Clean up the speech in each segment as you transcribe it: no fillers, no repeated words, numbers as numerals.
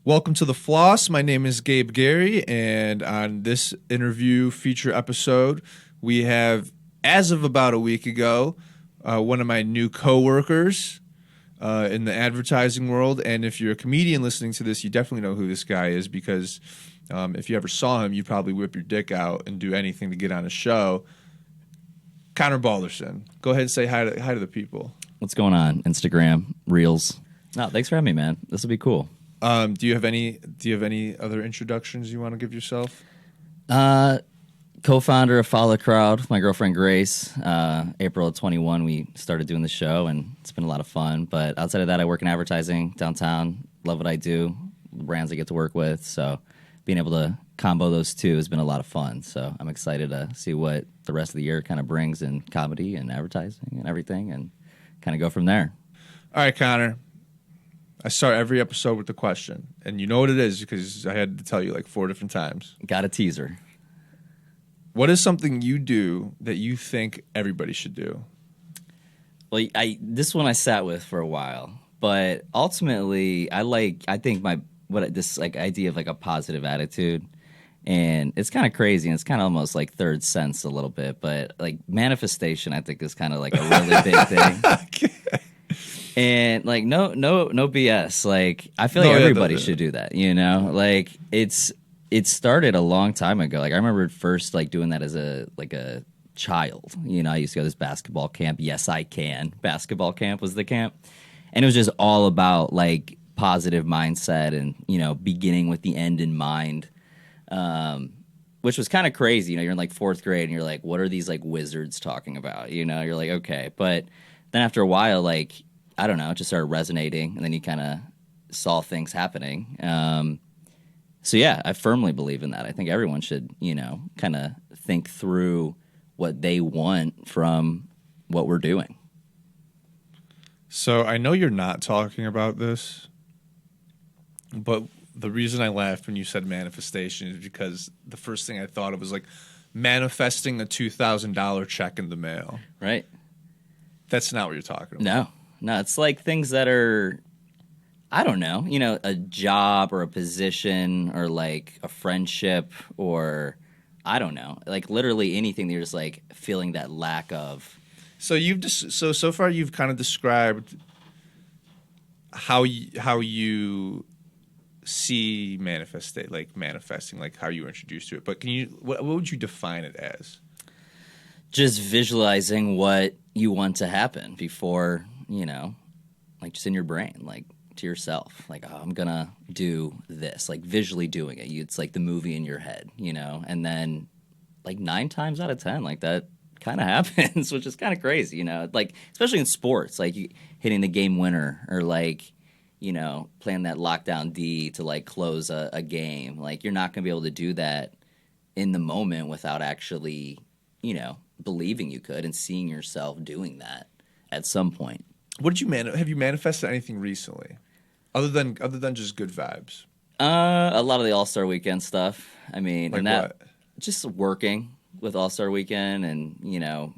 Welcome to the Floss. My name is Gabe Gary, and on this interview feature episode, we have, as of about a week ago, one of my new coworkers in the advertising world. And if you're a comedian listening to this, you definitely know who this guy is because if you ever saw him, you'd probably whip your dick out and do anything to get on a show. Connor Balderson. Go ahead and say hi to the people. What's going on? Instagram, Reels. No, thanks for having me, man. This will be cool. Do you have any other introductions you want to give yourself? Co-founder of Follow the Crowd with my girlfriend Grace. April of 21, we started doing the show, and it's been a lot of fun. But outside of that, I work in advertising downtown. Love what I do, the brands I get to work with. So being able to combo those two has been a lot of fun. So I'm excited to see what the rest of the year kind of brings in comedy and advertising and everything, and kind of go from there. All right, Connor. I start every episode with the question, and you know what it is because I had to tell you like 4 different times. Got a teaser. What is something you do that you think everybody should do? Well, this one I sat with for a while, but ultimately, I think this idea of like a positive attitude, and it's kind of crazy, and it's kind of almost like third sense a little bit, but like manifestation, I think is kind of like a really big thing. Okay. And like no BS. Like I feel like everybody should do that, you know? Like it started a long time ago. Like I remember first like doing that as a child. You know, I used to go to this basketball camp. Yes, I can. Basketball camp was the camp. And it was just all about like positive mindset and, you know, beginning with the end in mind. Which was kind of crazy. You know, you're in like 4th grade and you're like, what are these like wizards talking about? You know, you're like, okay. But then after a while, like, I don't know, it just started resonating, and then you kind of saw things happening. So yeah, I firmly believe in that. I think everyone should, you know, kind of think through what they want from what we're doing. So I know you're not talking about this, but the reason I laughed when you said manifestation is because the first thing I thought of was like manifesting a $2,000 check in the mail. Right. That's not what you're talking about. No, it's like things that are, I don't know, you know, a job or a position or like a friendship or I don't know, like literally anything that you're just like feeling that lack of. So so far you've kind of described how you see manifesting, like how you were introduced to it. But what would you define it as? Just visualizing what you want to happen before, you know, like just in your brain, like to yourself, like, oh, I'm going to do this, like visually doing it. It's like the movie in your head, you know, and then like 9 times out of 10, like that kind of happens, which is kind of crazy, you know, like especially in sports, like hitting the game winner or like, you know, playing that lockdown D to like close a game. Like you're not going to be able to do that in the moment without actually, you know, believing you could and seeing yourself doing that at some point. What did have you manifested anything recently, other than just good vibes? A lot of the All-Star Weekend stuff. I mean, like and that what? Just working with All-Star Weekend, and you know,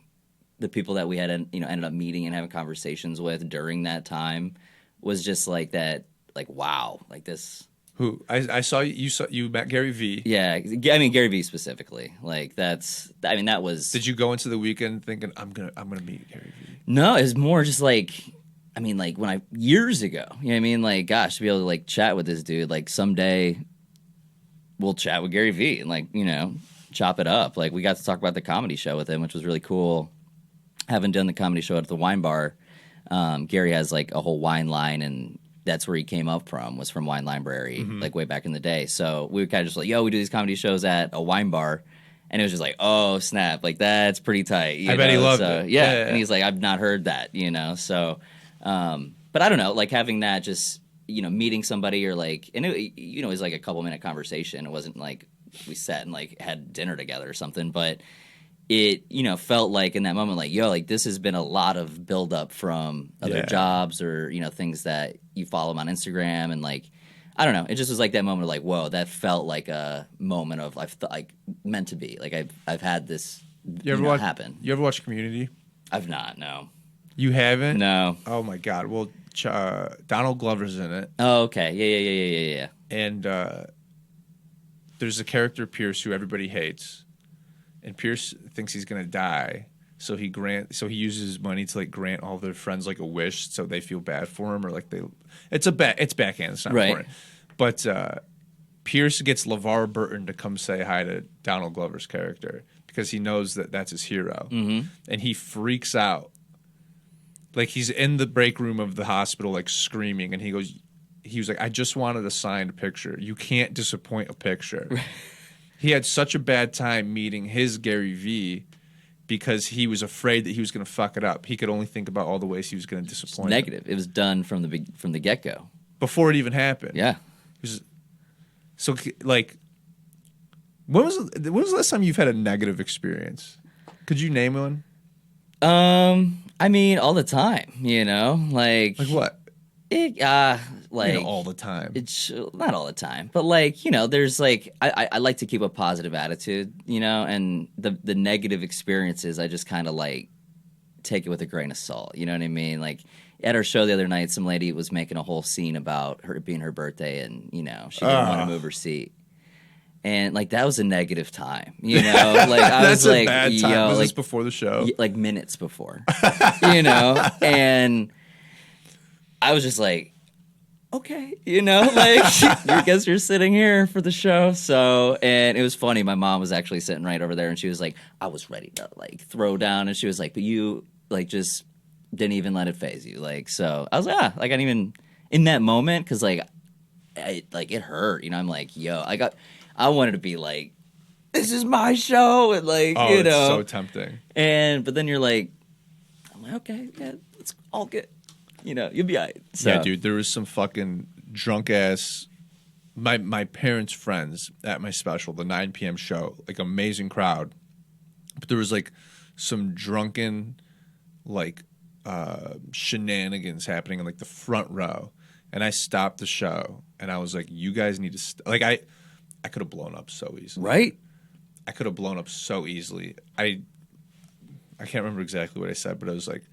the people that we had, you know, ended up meeting and having conversations with during that time was just like that. Like wow, like this. Who I saw you met Gary V. Yeah, I mean Gary V specifically. Like that was. Did you go into the weekend thinking I'm gonna meet Gary V? No, it's more just like, I mean, like when years ago, you know what I mean? Like, gosh, to be able to like chat with this dude, like someday we'll chat with Gary V and like, you know, chop it up. Like we got to talk about the comedy show with him, which was really cool. Having done the comedy show at the wine bar, Gary has like a whole wine line, and that's where he came up from, was from Wine Library, like way back in the day. So we were kind of just like, yo, we do these comedy shows at a wine bar. And it was just like, oh, snap, like that's pretty tight. I bet he loved it. Yeah. And he's like, I've not heard that, you know. So, but I don't know, like having that just, you know, meeting somebody or like, and it, you know, it was like a couple-minute conversation. It wasn't like we sat and like had dinner together or something. But it, you know, felt like in that moment, like, yo, like this has been a lot of buildup from other jobs or, you know, things that you follow them on Instagram and like, I don't know. It just was like that moment of like, whoa, that felt like a moment of like meant to be. Like I've had this happen. You ever watch Community? I've not. No. You haven't? No. Oh my God. Well, Donald Glover's in it. Oh, okay. Yeah. and there's a character, Pierce, who everybody hates, and Pierce thinks he's gonna die, so he uses his money to like grant all their friends like a wish, so they feel bad for him, or like it's backhand, it's not important, but Pierce gets LeVar Burton to come say hi to Donald Glover's character because he knows that that's his hero, and he freaks out. Like, he's in the break room of the hospital, like, screaming, and he was like, I just wanted a signed picture. You can't disappoint a picture. He had such a bad time meeting his Gary Vee because he was afraid that he was going to fuck it up. He could only think about all the ways he was going to disappoint him. Negative. It was done from the get-go. Before it even happened. Yeah. So, like, when was the last time you've had a negative experience? Could you name one? I mean, all the time, like what? All the time. It's not all the time, but like, there's like, I like to keep a positive attitude, and the negative experiences, I just kind of like take it with a grain of salt. You know what I mean? Like, at our show the other night, some lady was making a whole scene about her being her birthday, and she didn't want to move her seat. And like, that was a negative time, Like, I was like, bad time. Was this before the show? Like minutes before, and I was just like, okay, like, I guess you're sitting here for the show. So, and it was funny. My mom was actually sitting right over there, and she was like, I was ready to like throw down, and she was like, but you like just didn't even let it faze you, like. So I was like, like, I didn't even in that moment, because like, it hurt, I'm like, I wanted to be like, this is my show, and like, it's so tempting. But then you're like, I'm like, okay, yeah, it's all good. You'll be all right. So. Yeah, dude, there was some fucking drunk ass, my parents' friends at my special, the 9 p.m. show, like, amazing crowd. But there was like some drunken, like, shenanigans happening in like the front row. And I stopped the show, and I was like, you guys need to, like, I could have blown up so easily. Right? I could have blown up so easily. I can't remember exactly what I said, but I was like,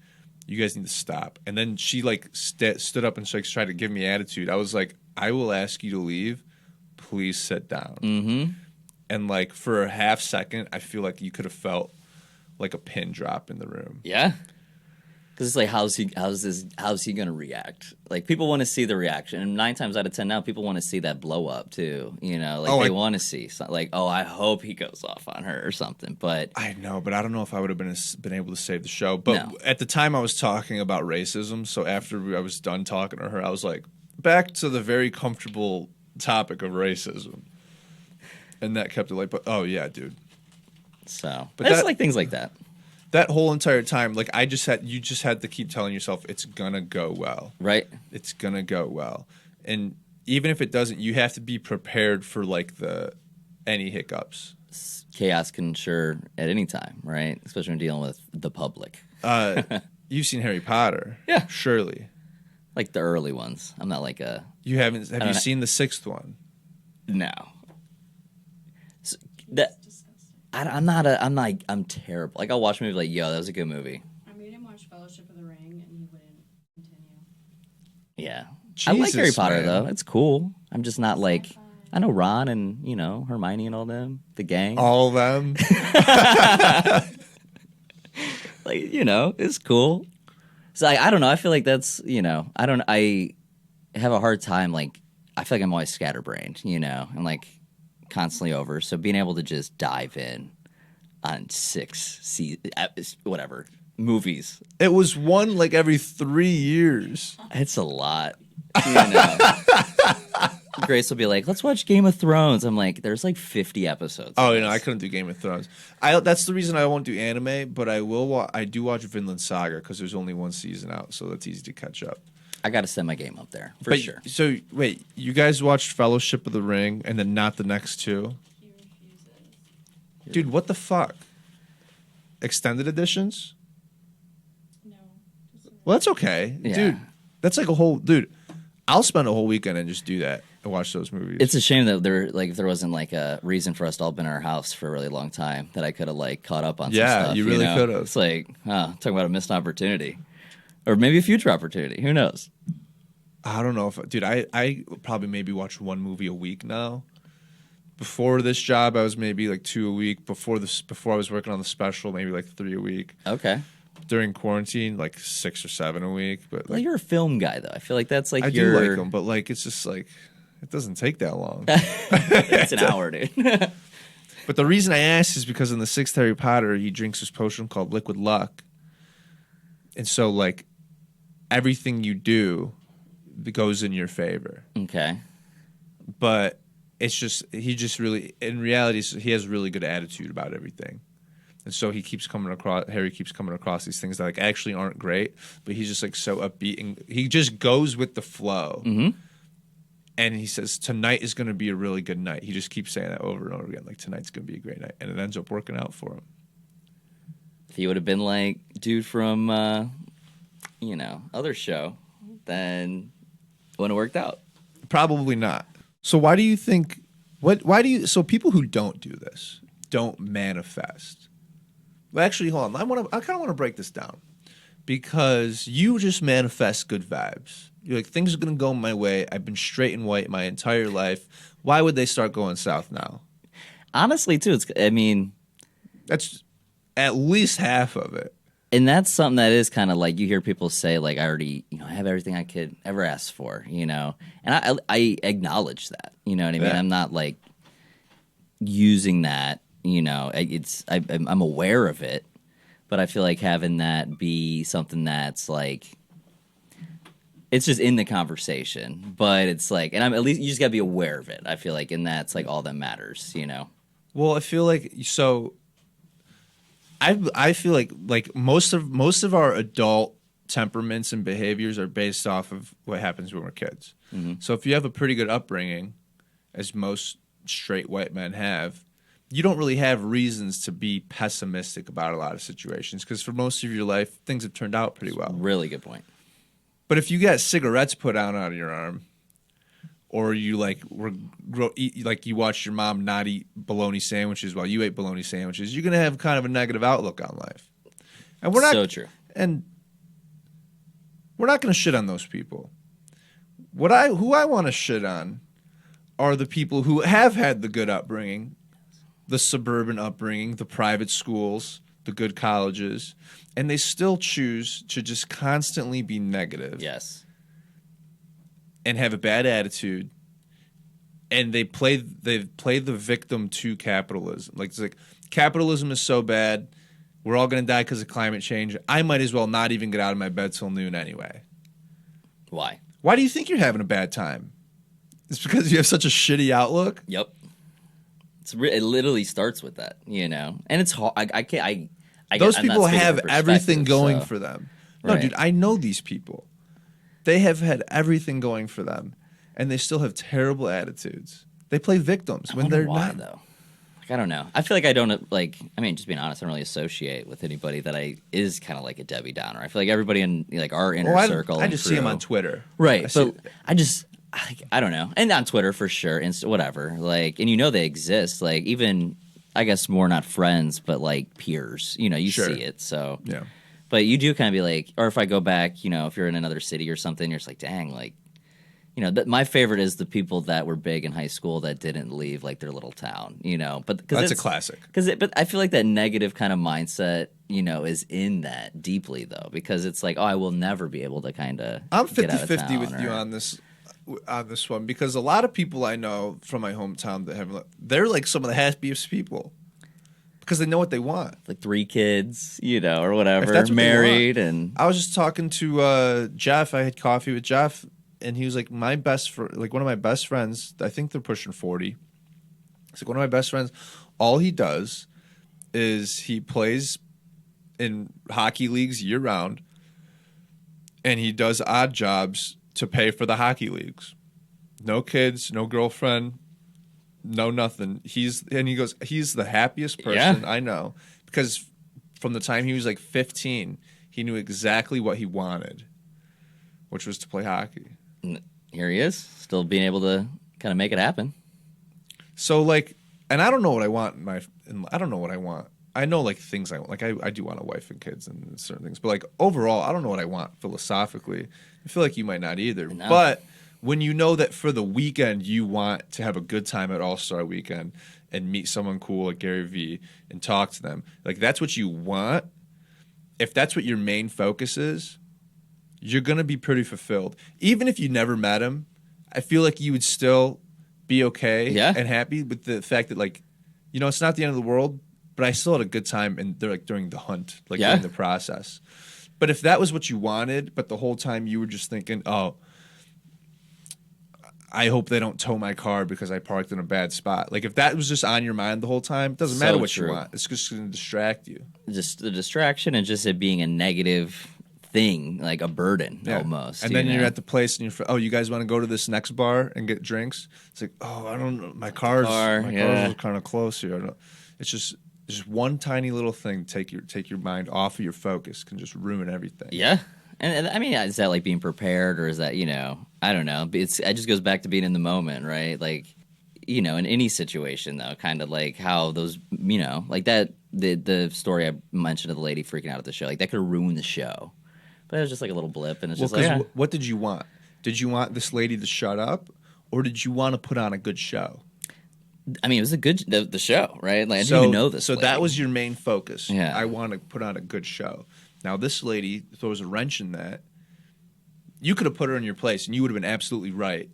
you guys need to stop. And then she like stood up and she, like, tried to give me attitude. I was like, I will ask you to leave. Please sit down. Mm-hmm. And like, for a half second, I feel like you could have felt like a pin drop in the room. Yeah. Because it's like, how's he gonna react? Like, people want to see the reaction, and 9 times out of 10 now, people want to see that blow up too. They want to see like, I hope he goes off on her or something. But I know, but I don't know if I would have been able to save the show. But At the time, I was talking about racism. So after I was done talking to her, I was like, back to the very comfortable topic of racism, and that kept it like, but oh yeah, dude. So, but it's like things like that. That whole entire time, like, you just had to keep telling yourself it's gonna go well. Right. It's gonna go well. And even if it doesn't, you have to be prepared for like any hiccups. Chaos can ensure at any time, right? Especially when dealing with the public. You've seen Harry Potter. Yeah. Surely. Like the early ones. I'm not like a You haven't have you seen the 6th one? No. So, I'm terrible. Like, I'll watch a movie like, yo, that was a good movie. I made him watch Fellowship of the Ring, and he wouldn't continue. Yeah. Jesus, I like Harry Potter, man. though. It's cool. I'm just not like, I know Ron and, Hermione and all them, the gang. All of them? Like, it's cool. So, I don't know. I feel like that's, I have a hard time, like, I feel like I'm always scatterbrained, and like, constantly over, so being able to just dive in on 6 movies. It was one like every 3 years. It's a lot. Grace will be like, let's watch Game of Thrones. I'm like, there's like 50 episodes. Oh, I couldn't do Game of Thrones. That's the reason I won't do anime, but I will. I do watch Vinland Saga because there's only 1 season out, so that's easy to catch up. I got to send my game up there for sure. So wait, you guys watched Fellowship of the Ring and then not the next 2? He refuses. Dude, what the fuck? Extended editions? No. Well, that's okay, Yeah. dude. That's like a whole dude. I'll spend a whole weekend and just do that and watch those movies. It's a shame that there wasn't like a reason for us to all been in our house for a really long time that I could have like caught up on. Yeah, some stuff, you really could have. It's like, talking about a missed opportunity. Or maybe a future opportunity. Who knows? I don't know if, dude, I probably maybe watch one movie a week now. Before this job, I was maybe like 2 a week. Before I was working on the special, maybe like 3 a week. Okay. During quarantine, like 6 or 7 a week. But Well, like, you're a film guy, though. I feel like that's like I do like them, but like it's just like it doesn't take that long. It's an hour, dude. But the reason I asked is because in the 6th Harry Potter, he drinks this potion called Liquid Luck, and so like everything you do goes in your favor. Okay. But it's just he just really, in reality, he has a really good attitude about everything. And so Harry keeps coming across these things that like actually aren't great, but he's just like so upbeat and he just goes with the flow. Mm-hmm. And he says tonight is going to be a really good night. He just keeps saying that over and over again, like tonight's going to be a great night, and it ends up working out for him. If he would have been like dude from other show, then it wouldn't have worked out. Probably not. So why do you think? So people who don't do this don't manifest. Well, actually, hold on. I kind of want to break this down because you just manifest good vibes. You're like, things are going to go my way. I've been straight and white my entire life. Why would they start going south now? Honestly, too, That's at least half of it. and that's something that is kind of like you hear people say, like, I already, I have everything I could ever ask for, and I acknowledge that, you know what I mean? Yeah. I'm not like using that, I'm aware of it, but I feel like having that be something that's like, it's just in the conversation, but it's like, and I'm at least you just gotta be aware of it. I feel like, and that's like all that matters, Well, I feel like so. I feel like most of our adult temperaments and behaviors are based off of what happens when we're kids. Mm-hmm. So if you have a pretty good upbringing, as most straight white men have, you don't really have reasons to be pessimistic about a lot of situations because for most of your life, things have turned out pretty well. Really good point. But if you got cigarettes put out of your arm, or you you watched your mom not eat bologna sandwiches while you ate bologna sandwiches, you're gonna have kind of a negative outlook on life. And we're not so true. And we're not gonna shit on those people. Who I want to shit on are the people who have had the good upbringing, the suburban upbringing, the private schools, the good colleges, and they still choose to just constantly be negative. Yes. And have a bad attitude, and they play the victim to capitalism. Like it's like capitalism is so bad, we're all gonna die because of climate change. I might as well not even get out of my bed till noon anyway. Why? Why do you think you're having a bad time? It's because you have such a shitty outlook. Yep. It literally starts with that, and it's hard. Those I'm not people speaking have from everything perspective, going so- for them. No, Right. dude, I know these people. They have had everything going for them, and they still have terrible attitudes. They play victims I when wonder they're why, not. though. Like, I don't know. I feel like I don't just being honest, I don't really associate with anybody that is kind of like a Debbie Downer. I feel like everybody in like our inner circle. I and just see them crew- on Twitter. right? I But I don't know, and on Twitter for sure, and whatever. Like, and they exist. Like, even I guess more not friends, but like peers. You Sure. see it. So Yeah. But you do kind of be like, or if I go back, if you're in another city or something, you're just like, dang, like, my favorite is the people that were big in high school that didn't leave like their little town, But That's a classic. But I feel like that negative kind of mindset, is in that deeply though, because it's like, oh, I will never be able to kind of. I'm 50-50 with you on this one because a lot of people I know from my hometown they're like some of the happiest people because they know what they want. Like 3 kids, or whatever, If that's what they married, want. and I was just talking to Jeff. I had coffee with Jeff, and he was like one of my best friends. I think they're pushing 40. It's like one of my best friends. All he does is he plays in hockey leagues year round, and he does odd jobs to pay for the hockey leagues. No kids, no girlfriend, no nothing. He goes, he's the happiest person I know because from the time he was like 15, he knew exactly what he wanted, which was to play hockey. here he is, still being able to kind of make it happen. So and I don't know what I want I don't know what I want. I know like things I want. Like I do want a wife and kids and certain things, but like overall, I don't know what I want philosophically. I feel like you might not either. No. But when you know that for the weekend you want to have a good time at All-Star Weekend and meet someone cool like Gary Vee and talk to them, like that's what you want. If that's what your main focus is, you're going to be pretty fulfilled. Even if you never met him, I feel like you would still be okay and happy with the fact that, like, you know, it's not the end of the world, but I still had a good time during the hunt, like during the process. But if that was what you wanted, but the whole time you were just thinking, oh, I hope they don't tow my car because I parked in a bad spot. Like if that was just on your mind the whole time, it doesn't matter what you want. It's just going to distract you. Just the distraction and just it being a negative thing, like a burden almost. And then you're at the place and you guys want to go to this next bar and get drinks? It's like, oh, I don't know. My car's kind of close here. It's just one tiny little thing take your mind off of your focus can just ruin everything. Yeah. And I mean, is that like being prepared, or is that, you know, I don't know. It just goes back to being in the moment, right? Like, you know, in any situation, though, kind of like how those, you know, like that, the story I mentioned of the lady freaking out at the show, like that could have ruined the show. But it was just like a little blip, and it's just like, what did you want? Did you want this lady to shut up, or did you want to put on a good show? I mean, it was the show, right? Like I didn't even know this. So that was your main focus. Yeah. I want to put on a good show. Now, this lady throws a wrench in that. You could have put her in your place, and you would have been absolutely right.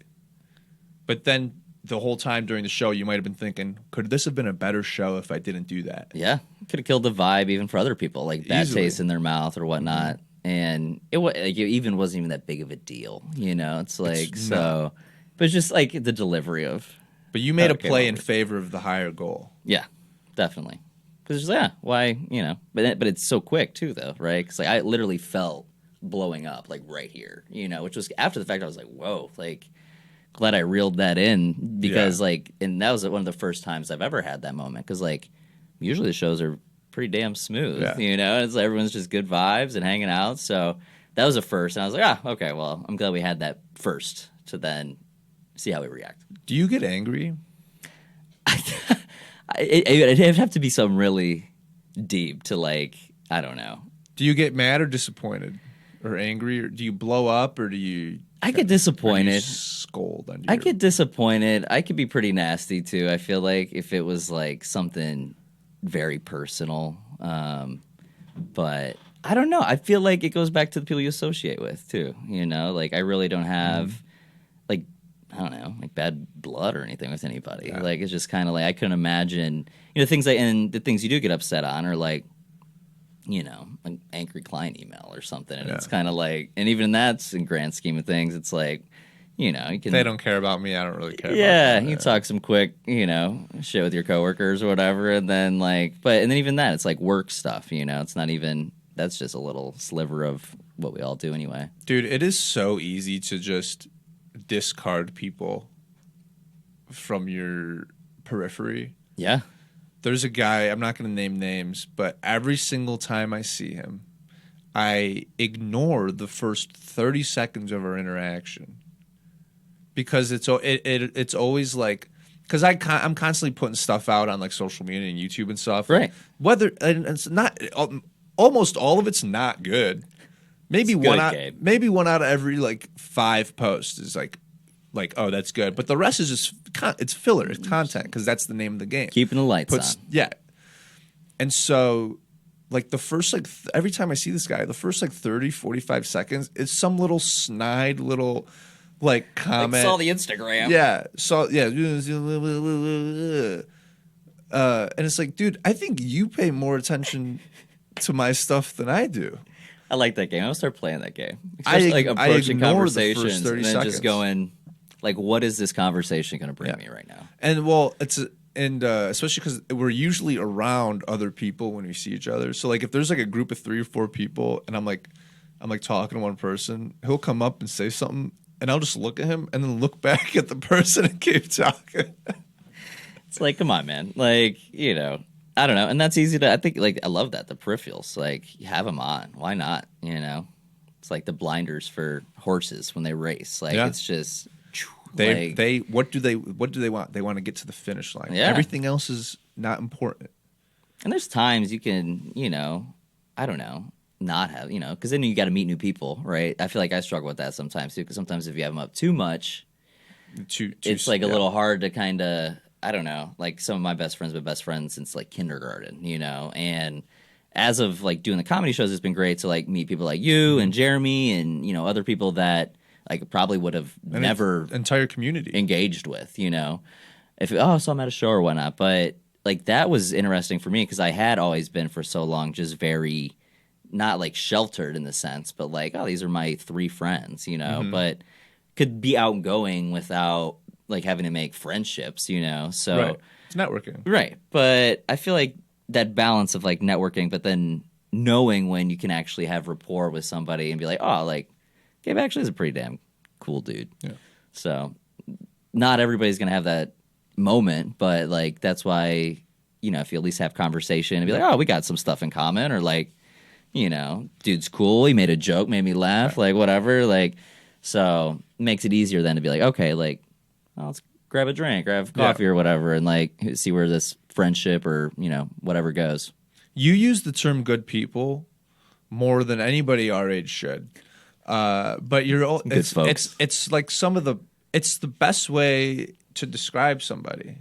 But then the whole time during the show, you might have been thinking, could this have been a better show if I didn't do that? Yeah. Could have killed the vibe even for other people, like bad taste in their mouth or whatnot. Mm-hmm. And it even wasn't even that big of a deal, you know? It's like, but it's just like the delivery of. But you made a play in favor of the higher goal. Yeah, definitely. Because why, you know? But it's so quick too, though, right? Because like I literally felt blowing up like right here, you know, which was after the fact. I was like, whoa, like glad I reeled that in because like, and that was one of the first times I've ever had that moment. Because like usually the shows are pretty damn smooth, you know. It's like everyone's just good vibes and hanging out. So that was a first, and I was like, okay, well, I'm glad we had that first to then see how we react. Do you get angry? It'd have to be something really deep to like, I don't know. Do you get mad or disappointed or angry, or do you blow up, or do you? I get disappointed. Scold. I get disappointed. I could be pretty nasty too. I feel like if it was like something very personal, but I don't know. I feel like it goes back to the people you associate with too. You know, like I really don't have like, I don't know, like bad blood or anything with anybody. Yeah. Like it's just kind of like I couldn't imagine, you know, things like, and the things you do get upset on are like, you know, an angry client email or something, and it's kind of like, and even that's in grand scheme of things, it's like, you know, you can, they don't care about me. I don't really care. Yeah, about them. You talk some quick, you know, shit with your coworkers or whatever, and then like, and then even that, it's like work stuff. You know, it's not even. That's just a little sliver of what we all do anyway. Dude, it is so easy to just discard people from your periphery. Yeah. There's a guy, I'm not going to name names, but every single time I see him, I ignore the first 30 seconds of our interaction. Because it's always like, because I'm constantly putting stuff out on like social media and YouTube and stuff. Right. And it's not, almost all of it's not good. Maybe one out of every like 5 posts is like, oh, that's good. But the rest is just it's filler. It's content because that's the name of the game. Keeping the lights on. Yeah. And so like the first like every time I see this guy, the first like 30, 45 seconds, it's some little snide little like comment. Like saw the Instagram. Yeah. And it's like, dude, I think you pay more attention to my stuff than I do. I like that game. I'm gonna start playing that game. Especially like approaching conversations and then just going, like, what is this conversation going to bring me right now? And well, especially because we're usually around other people when we see each other. So like, if there's like a group of 3 or 4 people, and I'm like talking to one person, he'll come up and say something, and I'll just look at him and then look back at the person and keep talking. It's like, come on, man. Like, you know. I don't know, and that's easy to. I think, like, I love that the peripherals, like, you have them on. Why not? You know, it's like the blinders for horses when they race. Like, it's just what do they want? They want to get to the finish line. Yeah. Everything else is not important. And there's times you can, you know, I don't know. not have, because then you got to meet new people, right? I feel like I struggle with that sometimes too, because sometimes if you have them up too much, it's like a little hard to kind of, I don't know, like some of my best friends have been best friends since like kindergarten, and as of like doing the comedy shows, it's been great to like meet people like you and Jeremy and, other people that like probably would have never entire community engaged with, if, so I'm at a show or whatnot. But like that was interesting for me because I had always been for so long just very not like sheltered in the sense, but like, these are my 3 friends, but could be outgoing without like having to make friendships, so right. It's networking. Right. But I feel like that balance of like networking, but then knowing when you can actually have rapport with somebody and be like, like Gabe actually is a pretty damn cool dude. Yeah. So not everybody's going to have that moment, but like that's why, if you at least have conversation and be like, we got some stuff in common, or like, dude's cool, he made a joke, made me laugh, like whatever, like, so it makes it easier then to be like, okay, like, let's grab a drink, grab coffee or whatever, and like see where this friendship or whatever goes. You use the term "good people" more than anybody our age should, but it's like it's the best way to describe somebody,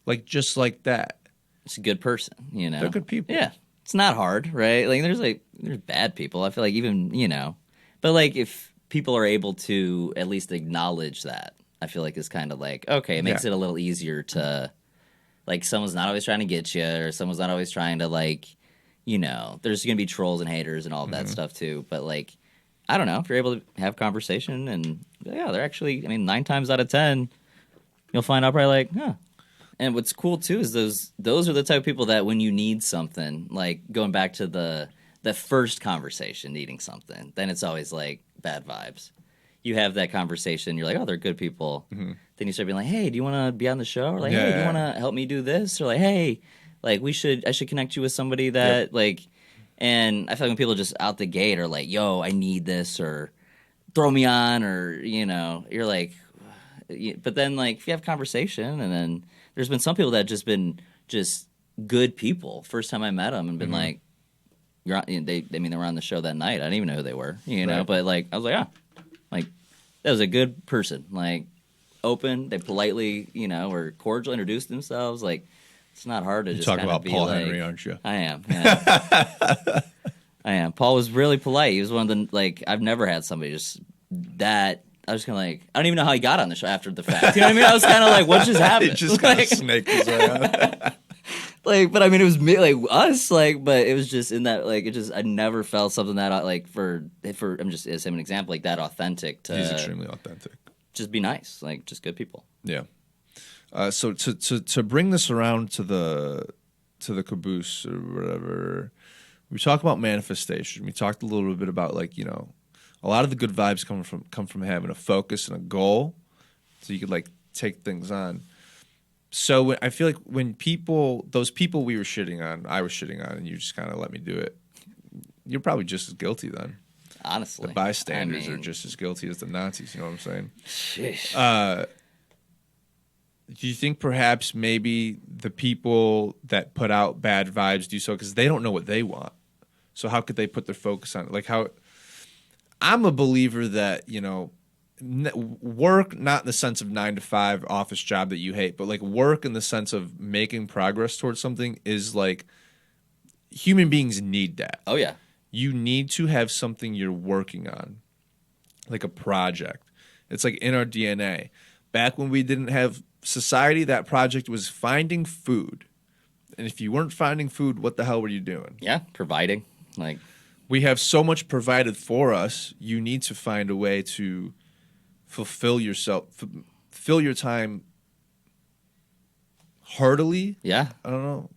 like just like that. It's a good person, They're good people. Yeah, it's not hard, right? Like there's bad people. I feel like even but like if people are able to at least acknowledge that, I feel like it's kind of like, okay, it makes it a little easier to, like, someone's not always trying to get you, or someone's not always trying to, like, there's going to be trolls and haters and all of that stuff too. But, like, I don't know, if you're able to have conversation and, they're actually, 9 times out of 10, you'll find out probably like, And what's cool too is those are the type of people that when you need something, like going back to the first conversation, needing something, then it's always like bad vibes. You have that conversation, you're like, they're good people. Mm-hmm. Then you start being like, hey, do you want to be on the show? Or like, hey, do you want to help me do this? Or like, hey, like I should connect you with somebody that like, and I feel like when people just out the gate are like, yo, I need this, or throw me on, or, you're like, but then like if you have conversation, and then there's been some people that have just been just good people. First time I met them and been like, they were on the show that night. I didn't even know who they were, but like, I was like, like, that was a good person, like open. They politely, were cordial, introduced themselves. Like, it's not hard to just talk kind about of be Paul like, Henry, aren't you? I am. Yeah. I am. Paul was really polite. He was one of the, like, I've never had somebody just that. I was kind of like, I don't even know how he got on the show after the fact. You know what I mean? I was kind of like, what just happened? He just kind of snaked his way out. Like, but it was me, like us, like, but it was just in that, like, I never felt something that, like, I'm just as him an example, like that authentic to. He's extremely authentic. Just be nice, like, just good people. Yeah. So to bring this around to the caboose or whatever, we talk about manifestation. We talked a little bit about like, a lot of the good vibes come from having a focus and a goal, so you could like take things on. So I feel like when those people we were shitting on, I was shitting on, and you just kind of let me do it, you're probably just as guilty then. Honestly. The bystanders are just as guilty as the Nazis, you know what I'm saying? Sheesh. Do you think perhaps maybe the people that put out bad vibes do so because they don't know what they want? So how could they put their focus on it? Like how I'm a believer that, work not in the sense of 9 to 5 office job that you hate, but like work in the sense of making progress towards something is like human beings need that. Oh yeah. You need to have something you're working on, like a project. It's like in our DNA. Back when we didn't have society, that project was finding food. And if you weren't finding food, what the hell were you doing? Yeah, providing. Like, we have so much provided for us. You need to find a way to fulfill your time heartily. Yeah. I don't know.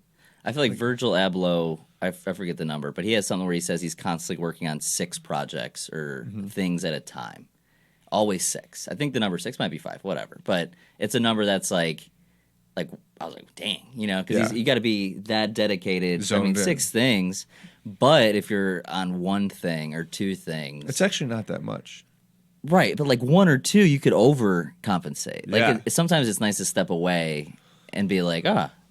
I feel like Virgil Abloh, I forget the number, but he has something where he says he's constantly working on 6 projects or things at a time. Always 6. I think the number 6 might be 5, whatever. But it's a number that's like I was like, dang, because you got to be that dedicated. Zoned in. 6 things. But if you're on 1 thing or 2 things, it's actually not that much. Right, but like 1 or 2, you could overcompensate. Like sometimes it's nice to step away and be like,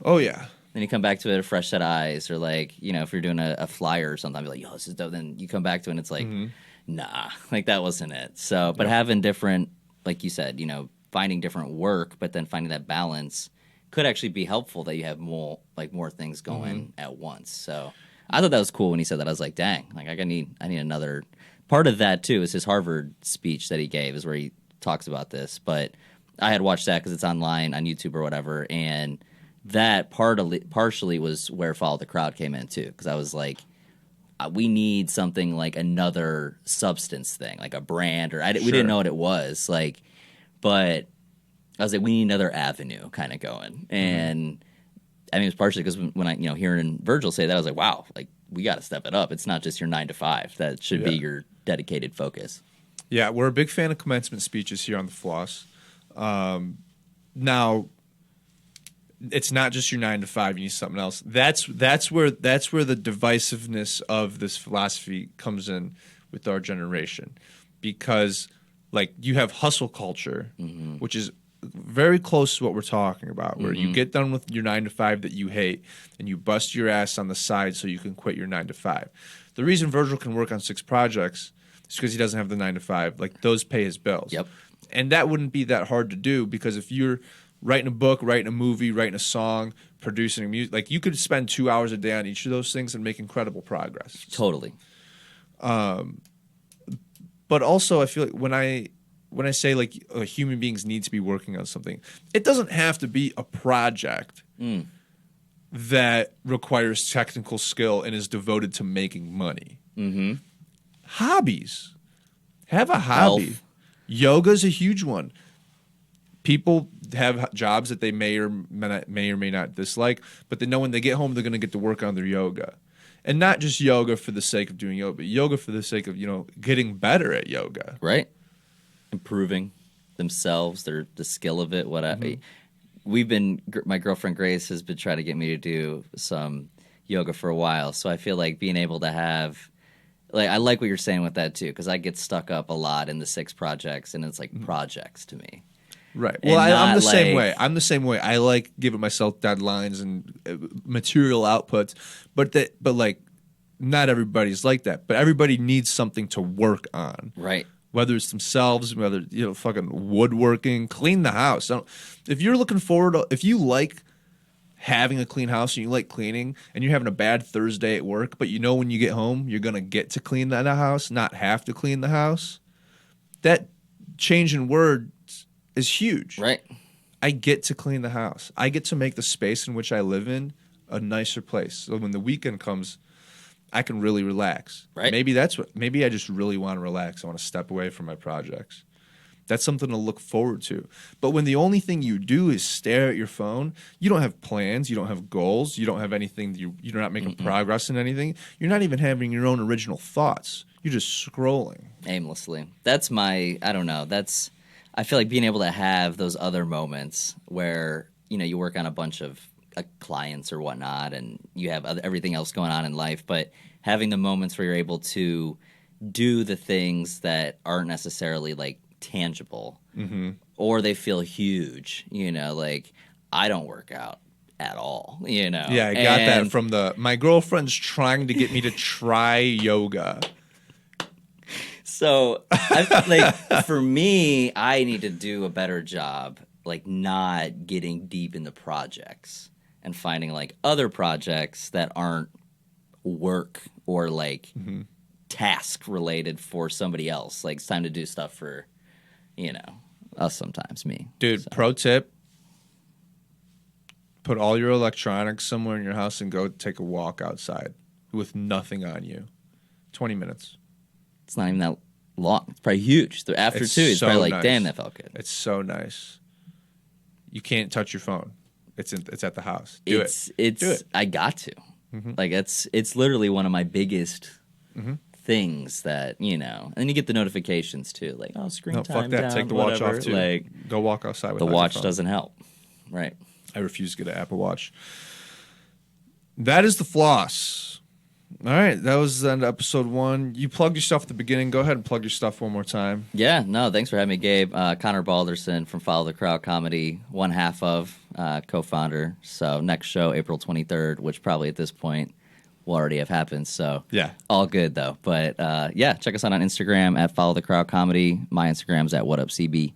oh yeah, Then you come back to it a fresh set of eyes, or like, if you're doing a flyer or something, I'll be like, yo, this is dope. Then you come back to it and it's like, nah, like that wasn't it. So, but having different, like you said, finding different work, but then finding that balance could actually be helpful, that you have more things going at once. So I thought that was cool when he said that. I was like, dang, like I need another part of that too. Is his Harvard speech that he gave, is where he talks about this. But I had watched that because it's online on YouTube or whatever, and that partially was where Follow the Crowd came in too, because I was like, we need something like another substance thing, like a brand, or we didn't know what it was, like, but I was like, we need another avenue kind of going. And I mean, it was partially because when I, hearing Virgil say that, I was like, wow, like we got to step it up. It's not just your 9 to 5. That should be your dedicated focus. Yeah, we're a big fan of commencement speeches here on the Floss. Now, it's not just your 9 to 5. You need something else. That's where the divisiveness of this philosophy comes in with our generation, because like you have hustle culture, which is very close to what we're talking about, where you get done with your 9 to 5 that you hate and you bust your ass on the side so you can quit your 9 to 5. The reason Virgil can work on 6 projects is because he doesn't have the 9 to 5. Like those pay his bills. Yep. And that wouldn't be that hard to do, because if you're writing a book, writing a movie, writing a song, producing music, like you could spend 2 hours a day on each of those things and make incredible progress. Totally. But also I feel like when I say like human beings need to be working on something, it doesn't have to be a project that requires technical skill and is devoted to making money. Hobbies. Have a hobby. Health. Yoga is a huge one. People have jobs that they may or may not dislike, but they know when they get home they're going to get to work on their yoga. And not just yoga for the sake of doing yoga, but yoga for the sake of, getting better at yoga. Right. Improving themselves, the skill of it, whatever. My girlfriend Grace has been trying to get me to do some yoga for a while, so I feel like being able to have, like, I like what you're saying with that too, because I get stuck up a lot in the 6 projects, and it's like projects to me. Right. Well, I'm the same way. I'm the same way. I like giving myself deadlines and material outputs, but like not everybody's like that. But everybody needs something to work on. Right. Whether it's themselves, whether fucking woodworking, clean the house. If you're looking forward to, if you like having a clean house and you like cleaning, and you're having a bad Thursday at work, but when you get home you're gonna get to clean that house, not have to clean the house, that change in words is huge. Right. I get to clean the house. I get to make the space in which I live in a nicer place. So when the weekend comes, I can really relax. Right. Maybe I just really want to relax. I want to step away from my projects. That's something to look forward to. But when the only thing you do is stare at your phone, you don't have plans, you don't have goals, you don't have anything, you're not making progress in anything. You're not even having your own original thoughts. You're just scrolling. Aimlessly. I feel like being able to have those other moments where, you work on a bunch of clients or whatnot, and you have everything else going on in life, but having the moments where you're able to do the things that aren't necessarily like tangible, or they feel huge, like I don't work out at all, Yeah, I got that from my girlfriend's trying to get me to try yoga. So, for me, I need to do a better job, like not getting deep into projects and finding like other projects that aren't work or like task related for somebody else. Like it's time to do stuff for, us sometimes, me. Dude, pro tip: put all your electronics somewhere in your house and go take a walk outside with nothing on you. 20 minutes. It's not even that long. It's probably huge. After it's 2, it's so probably like, nice. damn, that felt good. It's so nice. You can't touch your phone. It's at the house. Do it. I got to. Like it's literally one of my biggest things that, and then you get the notifications too, like, oh, screen time. Fuck that. Down, Take the whatever. watch off too. Like, go walk outside with the watch doesn't help. Right. I refuse to get an Apple Watch. That is the Floss. All right, that was the end of episode 1. You plugged your stuff at the beginning. Go ahead and plug your stuff one more time. Yeah, no, thanks for having me, Gabe. Connor Balderson from Follow the Crowd Comedy, one half of co-founder. So next show, April 23rd, which probably at this point will already have happened. So Yeah. all good though. But yeah, check us out on Instagram at Follow the Crowd Comedy. My Instagram's at WhatUpCB.